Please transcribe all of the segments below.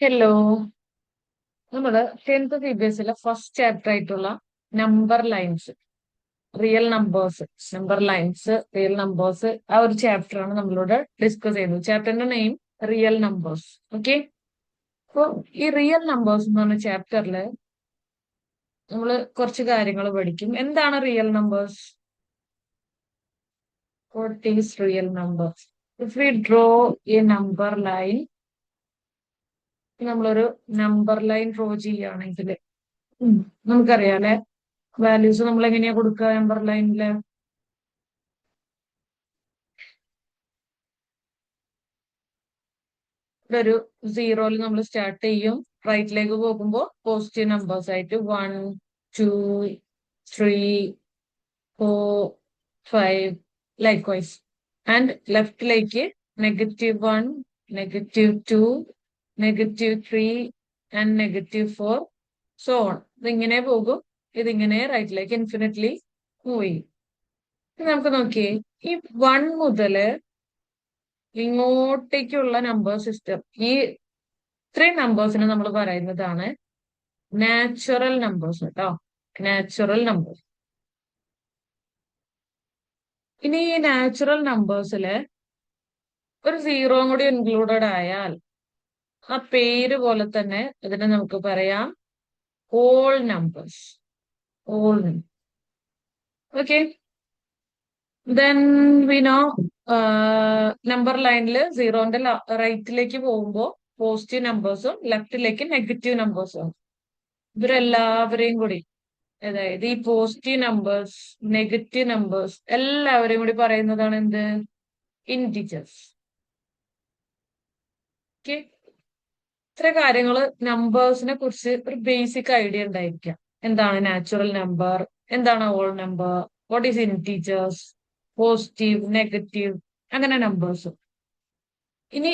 Hello. നമ്മള് 10th CBSE first chapter ആയിട്ടുള്ള number lines, real numbers, number lines, real numbers, ആ ഒരു chapter ആണ് നമ്മളിവിടെ ഡിസ്കസ് ചെയ്യുന്നത്. ചാപ്റ്ററിന്റെ നെയിം റിയൽ നമ്പേഴ്സ്. ഓക്കെ. അപ്പൊ ഈ റിയൽ നമ്പേഴ്സ് എന്ന് പറഞ്ഞ ചാപ്റ്ററിൽ നമ്മൾ കുറച്ച് കാര്യങ്ങൾ പഠിക്കും. എന്താണ് real numbers? What is real numbers? If we draw A number line, നമ്മളൊരു നമ്പർ ലൈൻ ഡ്രോ ചെയ്യുകയാണെങ്കിൽ നമുക്കറിയാം അല്ലെ, വാല്യൂസ് നമ്മൾ എങ്ങനെയാ കൊടുക്കുക നമ്പർ ലൈനില്? ഇവിടെ ഒരു സീറോയിൽ നമ്മൾ സ്റ്റാർട്ട് ചെയ്യും. റൈറ്റിലേക്ക് പോകുമ്പോൾ പോസിറ്റീവ് നമ്പേഴ്സ് ആയിട്ട് 1, 2, 3, 4, 5 ലൈക്വൈസ്. ആൻഡ് ലെഫ്റ്റിലേക്ക് -1, -2, -3 ആൻഡ് -4, സോ ഓൺ. ഇതിങ്ങനെ പോകും. ഇതിങ്ങനെ റൈറ്റിലേക്ക് ഇൻഫിനിറ്റ്ലി മൂവ് ചെയ്യും. ഇനി നമുക്ക് നോക്കിയേ, ഈ 1 മുതല് ഇങ്ങോട്ടേക്കുള്ള നമ്പർ സിസ്റ്റം, ഈ ഇത്രയും നമ്പേഴ്സിനെ നമ്മൾ പറയുന്നതാണ് നാച്ചുറൽ നമ്പേഴ്സ് കേട്ടോ. Natural numbers. ഇനി ഈ നാച്ചുറൽ നമ്പേഴ്സില് ഒരു സീറോയും കൂടി ഇൻക്ലൂഡഡ് ആയാൽ ആ പേര് പോലെ തന്നെ ഇതിനെ നമുക്ക് പറയാം whole numbers. Whole number. Okay. Then we know number ലൈനിൽ സീറോന്റെ റൈറ്റിലേക്ക് പോകുമ്പോൾ പോസിറ്റീവ് നമ്പേഴ്സും ലെഫ്റ്റിലേക്ക് നെഗറ്റീവ് നമ്പേഴ്സും. ഇവരെല്ലാവരെയും കൂടി, അതായത് ഈ പോസിറ്റീവ് നമ്പേഴ്സ്, നെഗറ്റീവ് നമ്പേഴ്സ് എല്ലാവരെയും കൂടി പറയുന്നതാണ് എന്ത്? ഇന്റിജേഴ്സ്. ഓക്കെ. ഇത്ര കാര്യങ്ങള് നമ്പേഴ്സിനെ കുറിച്ച് ഒരു ബേസിക് ഐഡിയ ഉണ്ടായിരിക്കാം. എന്താണ് നാച്ചുറൽ നമ്പർ, എന്താണ് whole number, what is integers, positive, negative, അങ്ങനെ നമ്പേഴ്സ്. ഇനി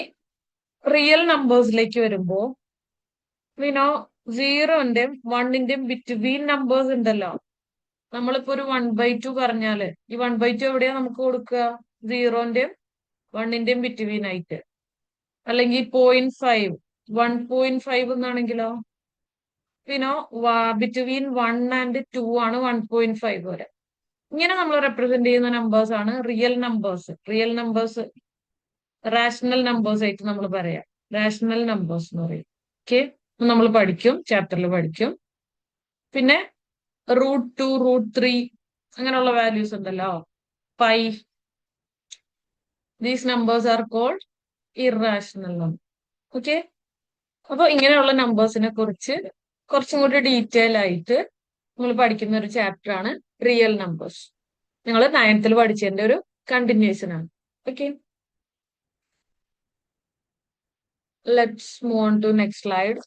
റിയൽ നമ്പേഴ്സിലേക്ക് വരുമ്പോ വിനോ സീറോന്റെയും വണ്ണിന്റെയും ബിറ്റ്വീൻ നമ്പേഴ്സ് ഉണ്ടല്ലോ. നമ്മളിപ്പോ ഒരു 1/2 പറഞ്ഞാല് ഈ 1/2 എവിടെയാ നമുക്ക് കൊടുക്കുക? സീറോന്റെയും വണ്ണിന്റെയും ബിറ്റ്വീൻ ആയിട്ട്. അല്ലെങ്കിൽ 0.5, 1.5 എന്നാണെങ്കിലോ പിന്നോ ബിറ്റ്വീൻ 1 and 2 ആണ് 1.5 വരെ. ഇങ്ങനെ നമ്മൾ റെപ്രസെന്റ് ചെയ്യുന്ന നമ്പേഴ്സ് ആണ് real numbers. Real numbers rational numbers ആയിട്ട് നമ്മൾ പറയാം. റാഷണൽ നമ്പേഴ്സ് എന്ന് പറയും. ഓക്കെ. നമ്മൾ പഠിക്കും, ചാപ്റ്ററിൽ പഠിക്കും. പിന്നെ √2, √3 അങ്ങനെയുള്ള വാല്യൂസ് ഉണ്ടല്ലോ. Pi, these numbers are called irrational number. Okay. അപ്പൊ ഇങ്ങനെയുള്ള നമ്പേഴ്സിനെ കുറിച്ച് കുറച്ചും കൂടി ഡീറ്റെയിൽ ആയിട്ട് നമ്മൾ പഠിക്കുന്ന ഒരു ചാപ്റ്റർ ആണ് റിയൽ നമ്പേഴ്സ്. നിങ്ങൾ 9th പഠിച്ചതിന്റെ ഒരു കണ്ടിന്യൂഷൻ ആണ്. Okay. Let's move on to next slide.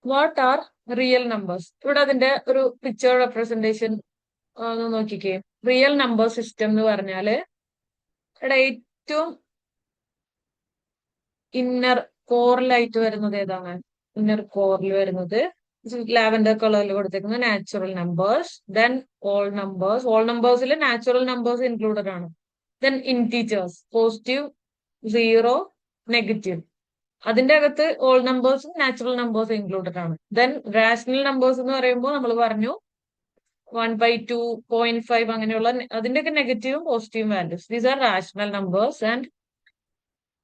What are real numbers? ഇവിടെ അതിന്റെ ഒരു പിക്ചർ റെപ്രസെന്റേഷൻ ഒന്ന് നോക്കിക്കേ. റിയൽ നമ്പർ സിസ്റ്റം എന്ന് പറഞ്ഞാല് ഇവിടെ ഏറ്റവും ഇന്നർ കോറിലായിട്ട് വരുന്നത് ഏതാണ്? ഇന്നർ കോറിൽ വരുന്നത് ലാവൻഡർ കളറിൽ കൊടുത്തേക്കുന്ന natural numbers. Then all numbers. All നമ്പേഴ്സിൽ നാച്ചുറൽ നമ്പേഴ്സ് ഇൻക്ലൂഡഡ് ആണ്. Then integers, positive, zero, negative. അതിന്റെ അകത്ത് ഓൾ നമ്പേഴ്സും നാച്ചുറൽ നമ്പേഴ്സും ഇൻക്ലൂഡഡ് ആണ്. ദെൻ റാഷണൽ നമ്പേഴ്സ് എന്ന് പറയുമ്പോൾ നമ്മൾ പറഞ്ഞു 1/2, 0.5 അങ്ങനെയുള്ള അതിന്റെയൊക്കെ നെഗറ്റീവും പോസിറ്റീവും values. These are rational numbers. And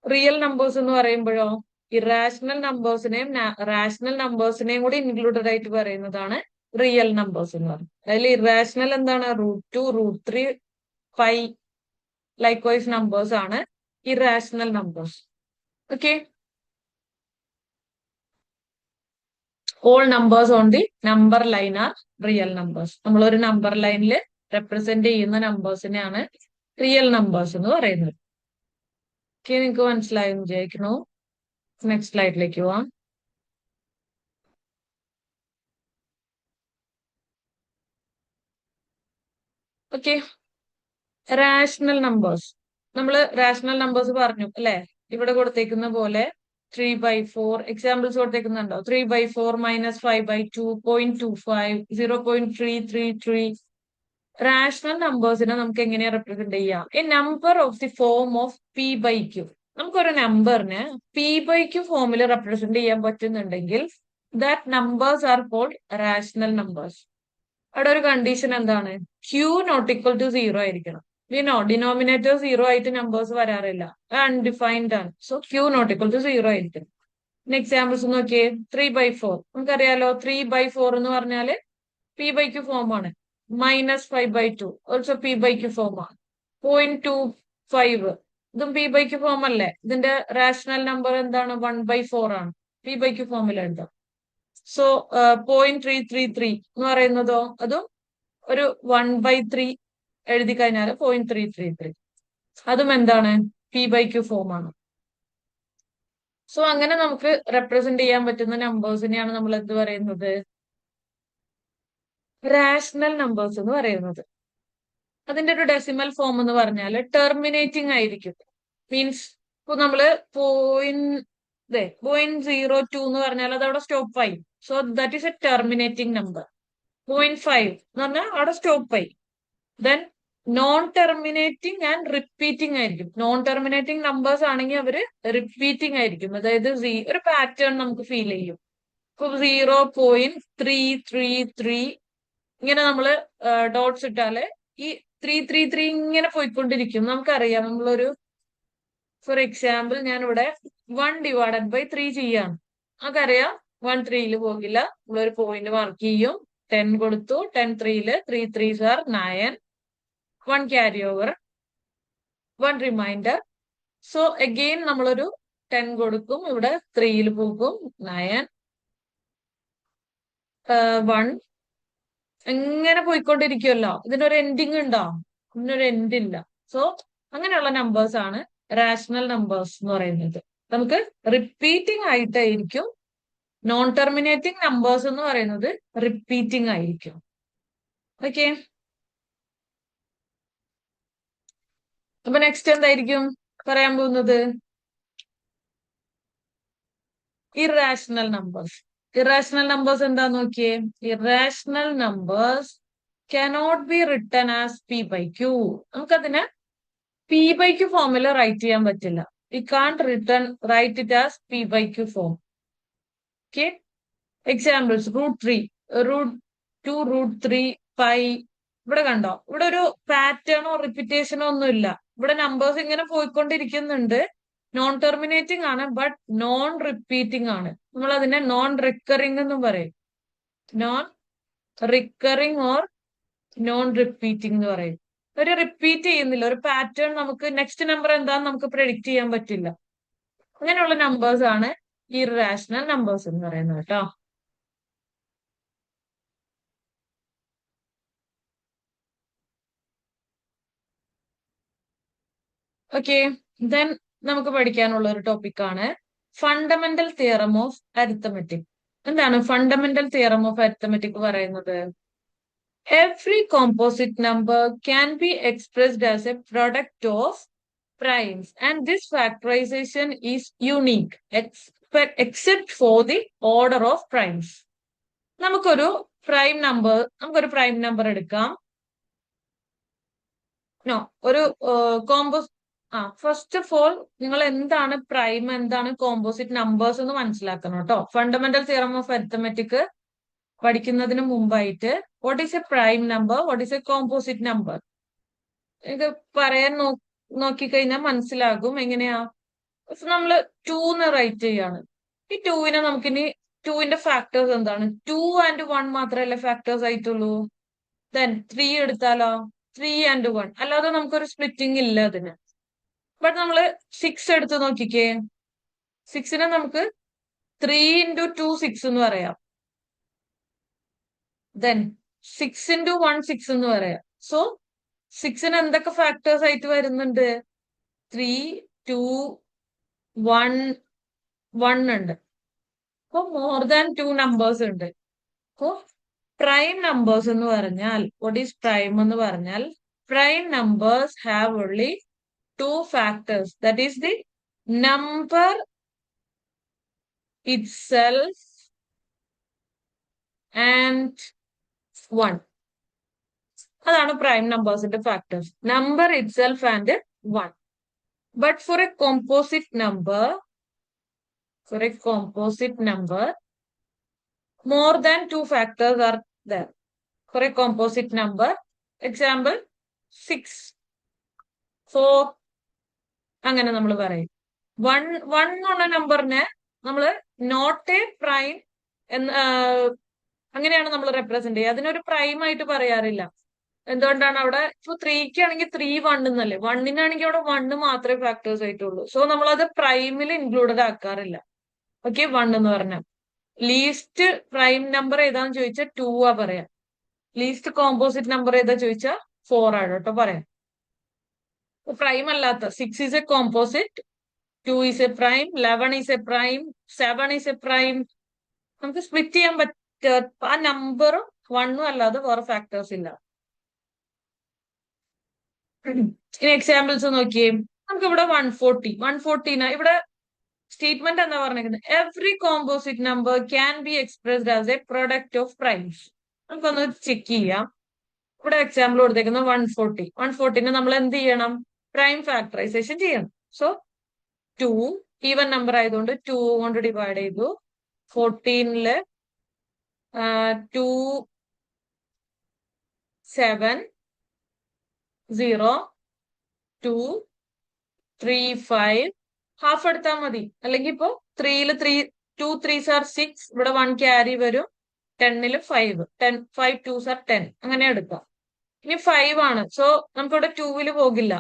real numbers എന്ന് പറയുമ്പോഴോ ഇറാഷണൽ നമ്പേഴ്സിനെയും റാഷണൽ നമ്പേഴ്സിനെയും കൂടി ഇൻക്ലൂഡഡ് ആയിട്ട് പറയുന്നതാണ് റിയൽ നമ്പേഴ്സ് എന്ന് പറയുന്നത്. അതിൽ ഇറാഷണൽ എന്താണ്? √2, √3, 5 ലൈക്വൈസ് നമ്പേഴ്സ് ആണ് irrational numbers. Okay. All numbers on the number line are real numbers. നമ്മൾ ഒരു നമ്പർ ലൈനിൽ റെപ്രസെന്റ് ചെയ്യുന്ന നമ്പേഴ്സിനെയാണ് റിയൽ നമ്പേഴ്സ് എന്ന് പറയുന്നത്. ഓക്കെ. നിങ്ങൾക്ക് മനസ്സിലായെന്ന് വിചാരിക്കുന്നു. നെക്സ്റ്റ് സ്ലൈഡിലേക്ക് പോവാം. ഓക്കെ. Rational numbers. നമ്മൾ റാഷണൽ നമ്പേഴ്സ് പറഞ്ഞു അല്ലെ? ഇവിടെ കൊടുത്തേക്കുന്ന പോലെ 3/4 എക്സാമ്പിൾസ് കൊടുത്തേക്കുന്നുണ്ടോ? 3/4 -5/2, 0.25, 0.333. റാഷണൽ നമ്പേഴ്സിനെ നമുക്ക് എങ്ങനെയാ റെപ്രസെന്റ് ചെയ്യാം? A number of the form of P/Q. നമുക്കൊരു നമ്പറിന് പി ബൈ ക്യു ഫോമിൽ റെപ്രസെന്റ് ചെയ്യാൻ പറ്റുന്നുണ്ടെങ്കിൽ that numbers are called rational numbers. അവിടെ ഒരു കണ്ടീഷൻ എന്താണ്? Q not equal to zero ആയിരിക്കണം. ഡിനോമിനേറ്റർ സീറോ ആയിട്ട് നമ്പേഴ്സ് വരാറില്ല, അൺഡിഫൈൻഡ് ആണ്. So Q not equal to zero ആയിരിക്കും. എക്സാമ്പിൾസ് നോക്കിയേ. 3/4 നമുക്കറിയാലോ. 3/4 എന്ന് പറഞ്ഞാല് പി ബൈ ക്യു ഫോം ആണ്. -5/2 also P by Q form ആണ്. 0.25 ഇതും പി ബൈ ക്യു ഫോം അല്ലേ? ഇതിന്റെ റാഷണൽ നമ്പർ എന്താണ്? 1/4 ആണ്. പി ബൈ ക്യു ഫോമിൽ എഴുതാം. സോ 0.333 എന്ന് പറയുന്നതോ അതും ഒരു 1/3 എഴുതി കഴിഞ്ഞാൽ 0.333 അതും എന്താണ്? പി ബൈ ക്യു ഫോം ആണ്. സോ അങ്ങനെ നമുക്ക് റെപ്രസെന്റ് ചെയ്യാൻ പറ്റുന്ന നമ്പേഴ്സിനെയാണ് നമ്മൾ എന്ത് പറയുന്നത്? റാഷണൽ നമ്പേഴ്സ് എന്ന് പറയുന്നത്. അതിന്റെ ഒരു ഡെസിമൽ ഫോം എന്ന് പറഞ്ഞാൽ ടെർമിനേറ്റിംഗ് ആയിരിക്കും. മീൻസ് ഇപ്പൊ നമ്മള് 0.02 എന്ന് പറഞ്ഞാൽ അത് അവിടെ സ്റ്റോപ്പ് ആയി. So that is A terminating number. 0.5 എന്ന് പറഞ്ഞാൽ അവിടെ സ്റ്റോപ്പ് ആയി. Then non terminating and repeating ആയിരിക്കും. നോൺ ടെർമിനേറ്റിംഗ് നമ്പേഴ്സ് ആണെങ്കിൽ അവര് റിപ്പീറ്റിംഗ് ആയിരിക്കും. അതായത് ഒരു പാറ്റേൺ നമുക്ക് ഫീൽ ചെയ്യും. ഇപ്പൊ 0.333 ഇങ്ങനെ നമ്മള് ഡോട്ട്സ് ഇട്ടാല് ഈ 333 ഇങ്ങനെ പോയിക്കൊണ്ടിരിക്കും. നമുക്കറിയാം. നമ്മളൊരു ഫോർ എക്സാമ്പിൾ ഞാൻ ഇവിടെ 1/3 ചെയ്യാണ്. നമുക്കറിയാം 1 3 പോകില്ല. നമ്മളൊരു പോയിന്റ് മാർക്ക് ചെയ്യും. 10 കൊടുത്തു. 10 3 3 3s are 9. 1 carry over, 1 reminder. So again നമ്മളൊരു 10 കൊടുക്കും. ഇവിടെ 3 പോകും. 9 1 എങ്ങനെ പോയിക്കൊണ്ടിരിക്കുമല്ലോ. ഇതിനൊരു എൻഡിങ് ഉണ്ടോ? ഇതിനൊരു എൻഡ് ഇല്ല. സോ അങ്ങനെയുള്ള നമ്പേഴ്സ് ആണ് റാഷണൽ നമ്പേഴ്സ് എന്ന് പറയുന്നത്. നമുക്ക് റിപ്പീറ്റിംഗ് ആയിട്ടായിരിക്കും. നോൺ ടെർമിനേറ്റിംഗ് നമ്പേഴ്സ് എന്ന് പറയുന്നത് റിപ്പീറ്റിംഗ് ആയിരിക്കും. ഓക്കെ. അപ്പൊ നെക്സ്റ്റ് എന്തായിരിക്കും പറയാൻ പോകുന്നത്? Irrational numbers. ഇറാഷണൽ നമ്പേഴ്സ് എന്താ നോക്കിയേ. Irrational numbers cannot be written as P by Q. നമുക്കതിനെ പി ബൈ ക്യൂ ഫോമിൽ റൈറ്റ് ചെയ്യാൻ പറ്റില്ല. We can't write it as P by Q form. Okay. Examples √3, √2, √3, pi. ഇവിടെ കണ്ടോ? ഇവിടെ ഒരു പാറ്റേണോ റിപ്പീറ്റേഷനോ ഒന്നും ഇല്ല. ഇവിടെ നമ്പേഴ്സ് ഇങ്ങനെ പോയിക്കൊണ്ടിരിക്കുന്നുണ്ട്. നോൺ ടെർമിനേറ്റിംഗ് ആണ്, ബട്ട് നോൺ റിപ്പീറ്റിംഗ് ആണ്. നമ്മൾ അതിനെ നോൺ റിക്കറിംഗ് എന്നും പറയും. Non recurring or non repeating എന്ന് പറയും. ഒരു റിപ്പീറ്റ് ചെയ്യുന്നില്ല. ഒരു പാറ്റേൺ നമുക്ക് നെക്സ്റ്റ് നമ്പർ എന്താന്ന് നമുക്ക് പ്രെഡിക്റ്റ് ചെയ്യാൻ പറ്റില്ല. അങ്ങനെയുള്ള നമ്പേഴ്സ് ആണ് ഇറാഷണൽ നമ്പേഴ്സ് എന്ന് പറയുന്നത് കേട്ടോ. ഓക്കെ. ദെൻ നമുക്ക് പഠിക്കാനുള്ള ഒരു ടോപ്പിക്കാണ് ഫണ്ടമെന്റൽ തിയറം ഓഫ് അരിത്തമെറ്റിക്. എന്താണ് ഫണ്ടമെന്റൽ തിയറം ഓഫ് അരിത്തമെറ്റിക് പറയുന്നത്? Every composite number can be expressed as A product of primes and this factorization is unique except for the order of primes. നമുക്കൊരു prime number എടുക്കാം. No, ഒരു combos first of all നിങ്ങൾ എന്താണ് prime, എന്താണ് composite numbers എന്ന് മനസ്സിലാക്കണം കേട്ടോ. Fundamental theorem of arithmetic പഠിക്കുന്നതിന് മുമ്പായിട്ട് what is A prime number, what is A composite number എനിക്ക് പറയാൻ നോക്കിക്കഴിഞ്ഞാൽ മനസ്സിലാകും. എങ്ങനെയാ? നമ്മള് 2 എന്ന് റൈറ്റ് ചെയ്യാണ്. ഈ 2-നെ നമുക്കിനി 2-ന്റെ ഫാക്ടേഴ്സ് എന്താണ്? 2 and 1 മാത്രമല്ലേ ഫാക്ടേഴ്സ് ആയിട്ടുള്ളൂ. ദെൻ 3 എടുത്താലോ? 3 and 1. അല്ലാതെ നമുക്കൊരു സ്പ്ലിറ്റിംഗ് ഇല്ല അതിന്. ബട്ട് നമ്മള് 6 എടുത്ത് നോക്കിക്കേ. 6-നെ നമുക്ക് 3 into 2 6 എന്ന് പറയാം. ദെൻ 6 into 1 6 എന്ന് പറയാം. സോ 6-ന് എന്തൊക്കെ ഫാക്ടേഴ്സ് ആയിട്ട് വരുന്നുണ്ട്? 3, 2, 1 ഉണ്ട്. അപ്പൊ മോർ ദാൻ 2 നമ്പേഴ്സ് ഉണ്ട്. അപ്പോ പ്രൈം നമ്പേഴ്സ് എന്ന് പറഞ്ഞാൽ വാട്ട് ഈസ് പ്രൈം എന്ന് പറഞ്ഞാൽ prime numbers have only 2 factors. That is the number itself and 1. അതാണ് പ്രൈം നമ്പേഴ്സിന്റെ factors. Number itself and 1. But for a composite number, more than two factors are there. For a composite number, example, 6, 4, അങ്ങനെ നമ്മൾ പറയും. One എന്നുള്ള നമ്പറിനെ നമ്മൾ not A prime എന്ന് അങ്ങനെയാണ് നമ്മൾ റെപ്രസെന്റ് ചെയ്യുക. അതിനൊരു പ്രൈം ആയിട്ട് പറയാറില്ല. എന്തുകൊണ്ടാണ്? അവിടെ ഇപ്പൊ ത്രീക്ക് ആണെങ്കിൽ 3 1 എന്നല്ലേ, വണ്ണിനാണെങ്കിൽ അവിടെ വണ്ണ് മാത്രമേ ഫാക്ടേഴ്സ് ആയിട്ടുള്ളൂ. സോ നമ്മളത് പ്രൈമിൽ ഇൻക്ലൂഡഡ് ആക്കാറില്ല. ഓക്കെ, വൺ എന്ന് പറഞ്ഞാൽ ലീസ്റ്റ് പ്രൈം നമ്പർ ഏതാന്ന് ചോദിച്ചാൽ 2 ആ പറയാം. ലീസ്റ്റ് കോമ്പോസിറ്റ് നമ്പർ ഏതാ ചോദിച്ചാൽ 4 ആണ് കേട്ടോ പറയാം. പ്രൈം അല്ലാത്ത 6 is A composite, 2 is A prime, 11 is A prime, 7 is A prime. നമുക്ക് സ്പ്ലിറ്റ് ചെയ്യാൻ പറ്റുക ആ നമ്പറും വണ്ണും അല്ലാതെ വേറെ ഫാക്ടേഴ്സ് ഇല്ല. ഇനി എക്സാമ്പിൾസ് നോക്കിയേ. നമുക്ക് ഇവിടെ 140 ഇവിടെ സ്റ്റേറ്റ്മെന്റ് എന്താ പറഞ്ഞിരിക്കുന്നത്? Every composite number can be expressed as A product of primes. നമുക്കൊന്ന് ചെക്ക് ചെയ്യാം. ഇവിടെ എക്സാമ്പിൾ കൊടുത്തേക്കുന്നത് 140 നമ്മൾ എന്ത് ചെയ്യണം? പ്രൈം ഫാക്ടറൈസേഷൻ ചെയ്യണം. സോ 2 ഈവൻ നമ്പർ ആയതുകൊണ്ട് 2 കൊണ്ട് ഡിവൈഡ് ചെയ്തു. 14 2 7 0 2 3 5 ഹാഫ് എടുത്താൽ മതി. അല്ലെങ്കിൽ ഇപ്പോ 3 2 3s are 6, ഇവിടെ 1 ക്യാരി വരും. 10 5 5 2s are 10, അങ്ങനെ എടുക്കാം. ഇനി 5 ആണ്, സോ നമുക്ക് ഇവിടെ 2 പോകില്ല.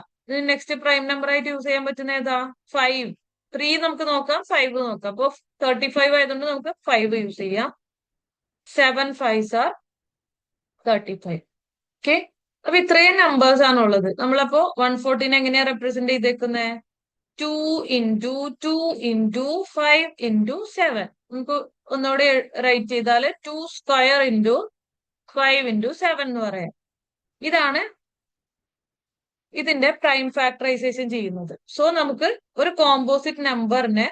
നെക്സ്റ്റ് പ്രൈം നമ്പർ ആയിട്ട് യൂസ് ചെയ്യാൻ പറ്റുന്ന ഏതാ? 5. 3 നമുക്ക് നോക്കാം, 5 നോക്കാം. അപ്പൊ 35 ആയതുകൊണ്ട് നമുക്ക് 5 യൂസ് ചെയ്യാം. 7 5s are 35. ഓക്കെ, അപ്പൊ ഇത്രയും നമ്പേഴ്സ് ആണ് ഉള്ളത്. നമ്മളപ്പോ 140 എങ്ങനെയാ റെപ്രസെന്റ് ചെയ്തേക്കുന്നത്? 2 into 2 into 5 into 7. നമുക്ക് ഒന്നുകൂടെ റൈറ്റ് ചെയ്താല് 2 സ്ക്വയർ into 5 into 7 എന്ന് പറയാം. ഇതാണ് ഇതിന്റെ പ്രൈം ഫാക്ടറൈസേഷൻ ചെയ്യുന്നത്. സോ നമുക്ക് ഒരു കോമ്പോസിറ്റ് നമ്പറിനെ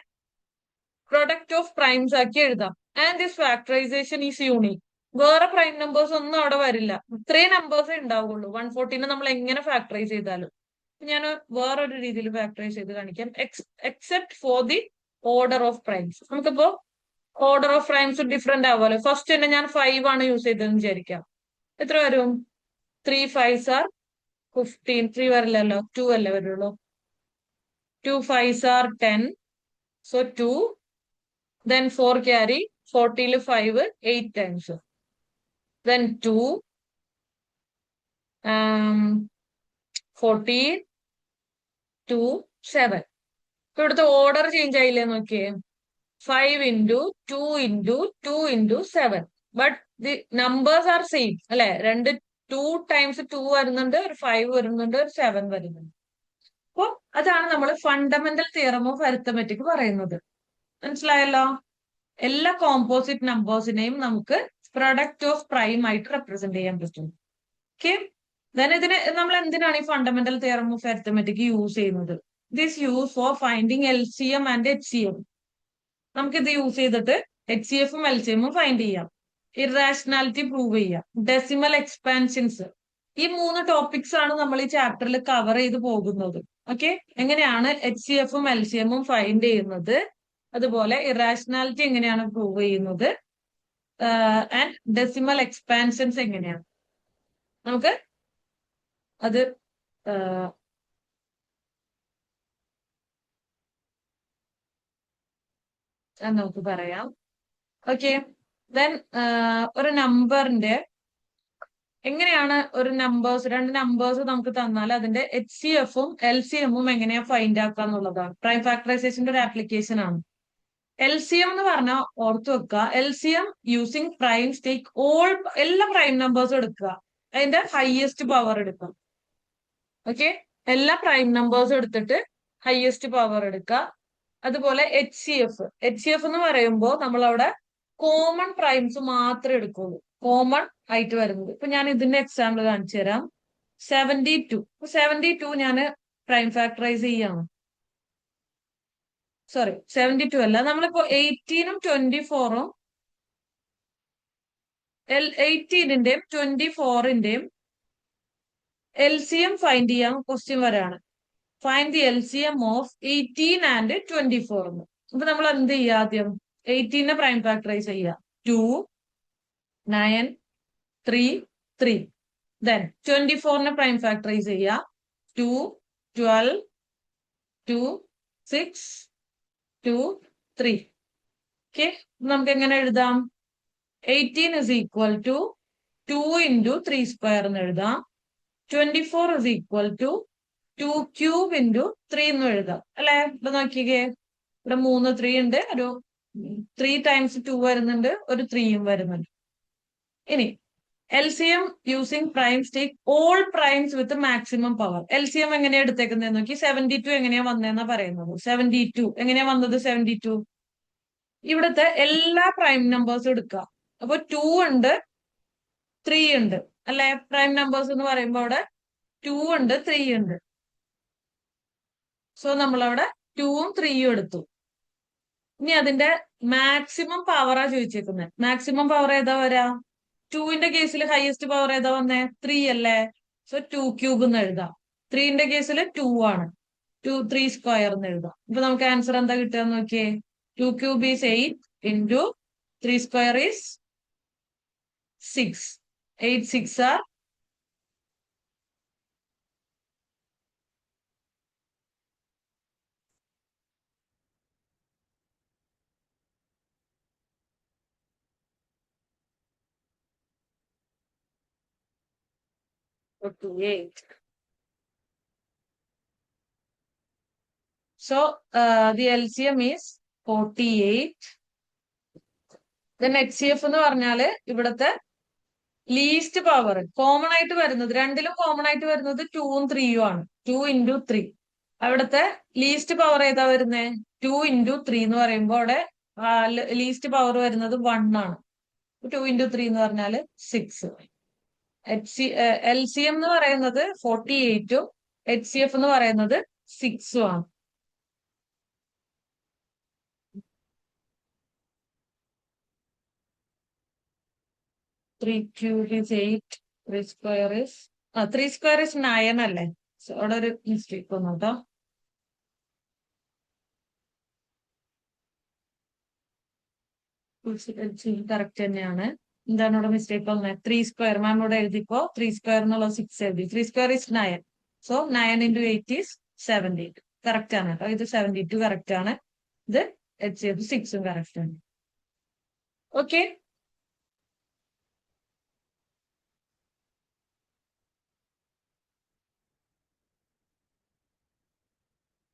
പ്രൊഡക്റ്റ് ഓഫ് പ്രൈംസ് ആക്കി എഴുതാം. And this factorisation is unique. വേറെ പ്രൈം നമ്പേഴ്സ് ഒന്നും അവിടെ വരില്ല. ഇത്രയും നമ്പേഴ്സേ ഉണ്ടാവുള്ളൂ. 140 നമ്മൾ എങ്ങനെ ഫാക്ടറൈസ് ചെയ്താലും. ഞാൻ വേറൊരു രീതിയിൽ ഫാക്ടറൈസ് ചെയ്ത് കാണിക്കാം. Except for the order of primes. നമുക്കിപ്പോ ഓർഡർ ഓഫ് പ്രൈംസ് ഡിഫറെന്റ് ആവുമല്ലോ. ഫസ്റ്റ് തന്നെ ഞാൻ 5 ആണ് യൂസ് ചെയ്തതെന്ന് വിചാരിക്കാം. എത്ര വരും? 3 5s are 15. 3 വരില്ലല്ലോ, 2 അല്ലേ വരുള്ളൂ. 2 5s are 10. So 2. Then 4 carry. 40 5 8 times. Then 2. 14 2 7. ഇപ്പൊ ഇവിടുത്തെ ഓർഡർ ചേഞ്ച് ആയില്ലേ നോക്കിയേ. 5 into 2 into 2 into 7. But the numbers are same അല്ലെ? 2 times 2 വരുന്നുണ്ട്, ഒരു 5 വരുന്നുണ്ട്, ഒരു 7 വരുന്നുണ്ട്. അപ്പൊ അതാണ് നമ്മൾ ഫണ്ടമെന്റൽ തിയറം ഓഫ് അരിത്തമെറ്റിക് പറയുന്നത്. മനസ്സിലായല്ലോ? എല്ലാ കോമ്പോസിറ്റ് നമ്പേഴ്സിനെയും നമുക്ക് പ്രൊഡക്റ്റ് ഓഫ് പ്രൈം ആയിട്ട് റെപ്രസെന്റ് ചെയ്യാൻ പറ്റും. ഓക്കെ, ഇതിന് നമ്മൾ എന്തിനാണ് ഈ fundamental theorem of arithmetic use ചെയ്യുന്നത്? This use for finding LCM and HCM. നമുക്കിത് യൂസ് ചെയ്തിട്ട് HCFും LCMും ഫൈൻഡ് ചെയ്യാം. ഇറാഷണാലിറ്റി പ്രൂവ് ചെയ്യാം. Decimal expansions. ഈ 3 ടോപ്പിക്സ് ആണ് നമ്മൾ ഈ ചാപ്റ്ററിൽ കവർ ചെയ്ത് പോകുന്നത്. ഓക്കെ, എങ്ങനെയാണ് HCFും LCMും ഫൈൻഡ് ചെയ്യുന്നത്, അതുപോലെ ഇറാഷണാലിറ്റി എങ്ങനെയാണ് പ്രൂവ് ചെയ്യുന്നത്, ആൻഡ് ഡെസിമൽ എക്സ്പാൻഷൻസ് എങ്ങനെയാണ്. നമുക്ക് അത് നമുക്ക് പറയാം. ഓക്കെ, ദെൻ ഒരു നമ്പറിന്റെ എങ്ങനെയാണ് ഒരു രണ്ട് നമ്പേഴ്സ് നമുക്ക് തന്നാൽ അതിന്റെ HCFും LCMും എങ്ങനെയാ ഫൈൻഡ് ആക്കുക എന്നുള്ളതാണ്. പ്രൈം ഫാക്ടറൈസേഷന്റെ ഒരു ആപ്ലിക്കേഷൻ ആണ്. LCM എന്ന് പറഞ്ഞാൽ ഓർത്തു വെക്കുക, LCM യൂസിങ് പ്രൈംസ് ടേക്ക് എല്ലാ പ്രൈം നമ്പേഴ്സും എടുക്കുക, അതിന്റെ ഹയസ്റ്റ് പവർ എടുക്കുക. ഓക്കെ, എല്ലാ പ്രൈം നമ്പേഴ്സും എടുത്തിട്ട് ഹയസ്റ്റ് പവർ എടുക്കുക. അതുപോലെ HCF എന്ന് പറയുമ്പോൾ നമ്മൾ അവിടെ കോമൺ പ്രൈംസ് മാത്രമേ എടുക്കുള്ളൂ, കോമൺ ആയിട്ട് വരുന്നത്. ഇപ്പൊ ഞാൻ ഇതിന്റെ എക്സാമ്പിൾ കാണിച്ചു തരാം. 72 ഞാൻ പ്രൈം ഫാക്ടറൈസ് ചെയ്യാണ്. സോറി, 72 അല്ല, നമ്മളിപ്പോ 18ഉം 24ഉം 18ന്റെയും 24ന്റെയും LCM ഫൈൻഡ് ചെയ്യാൻ ക്വസ്റ്റ്യൻ വരാണ്. Find the LCM of 18 and 24 എന്ന്. അപ്പൊ നമ്മൾ എന്ത് ചെയ്യുക ആദ്യം? 18 പ്രൈം ഫാക്ടറൈസ് ചെയ്യുക. 2, 9, 3, 3. Then 24 പ്രൈം ഫാക്ടറൈസ് ചെയ്യുക. 2, 12, 2, 6, 2, 3. ഓക്കെ, നമുക്ക് എങ്ങനെ എഴുതാം? 18 is equal to 2 into 3 square എന്ന് എഴുതാം. 24 is equal to 2 cube into 3 എന്ന് എഴുതാം അല്ലെ? ഇവിടെ നോക്കിക്കേ, ഇവിടെ 3 3 ഉണ്ട്, ഒരു 3 times 2 വരുന്നുണ്ട്, ഒരു 3യും വരുന്നുണ്ട്. ഇനി LCM using primes take all primes വിത്ത് മാക്സിമം പവർ. LCM എങ്ങനെയാ എടുത്തേക്കുന്നത് നോക്കി. 72 എങ്ങനെയാ വന്നതെന്നാ പറയുന്നത്. 72 എങ്ങനെയാ വന്നത്? 72 ഇവിടുത്തെ എല്ലാ പ്രൈം നമ്പേഴ്സും എടുക്കുക. അപ്പൊ 2 ഉണ്ട്, 3 ഉണ്ട് അല്ലെ? പ്രൈം നമ്പേഴ്സ് എന്ന് പറയുമ്പോൾ അവിടെ 2 ഉണ്ട്, 3 ഉണ്ട്. സോ നമ്മളവിടെ 2ഉം 3യും എടുത്തു. ഇനി അതിന്റെ മാക്സിമം പവറാ ചോദിച്ചേക്കുന്നത്. മാക്സിമം പവർ ഏതാ വരാ? 2ന്റെ കേസിൽ ഹയസ്റ്റ് പവർ ഏതാ വന്നേ? 3 അല്ലേ? സോ 2 ക്യൂബ് എന്ന് എഴുതാം. 3ന്റെ കേസിൽ 2 ആണ്. 3 സ്ക്വയർ എന്ന് എഴുതാം. ഇപ്പൊ നമുക്ക് ആൻസർ എന്താ കിട്ടുക നോക്കിയേ. 2 cube is 8 into 3 square is 6. 8 6 are 48. So the LCM is 48. Then HCF എന്ന് പറഞ്ഞാല് ഇവിടുത്തെ ലീസ്റ്റ് പവർ കോമൺ ആയിട്ട് വരുന്നത്, രണ്ടിലും കോമൺ ആയിട്ട് വരുന്നത് 2ഉം 3യും ആണ്. 2 into 3. അവിടുത്തെ ലീസ്റ്റ് പവർ ഏതാ വരുന്നത്? 2 into 3 എന്ന് പറയുമ്പോൾ അവിടെ ലീസ്റ്റ് പവർ വരുന്നത് 1 ആണ്. 2 into 3 എന്ന് പറഞ്ഞാല് 6. LCM എന്ന് പറയുന്നത് 48ഉം HCF എന്ന് പറയുന്നത് 6ഉം ആണ്. 3 cube is 8. 3 square is 3 square is 9 അല്ലേ? സോ അവിടെ ഒരു മിസ്റ്റേക്ക് വന്നു കേട്ടോ. കറക്റ്റ് തന്നെയാണ്. എന്താണ് ഇവിടെ മിസ്റ്റേക്ക് വന്നത്? 3 സ്ക്വയർ മാം ഇവിടെ എഴുതിപ്പോ 3 സ്ക്വയർ എന്നുള്ള 6 എഴുതി. 3 square is 9. So 9 into 8 is 72. Correct ആണ് കേട്ടോ. ഇത് 72 കറക്റ്റ് ആണ്. ഇത് HCF 6ഉം കറക്റ്റ് ആണ്. ഓക്കെ.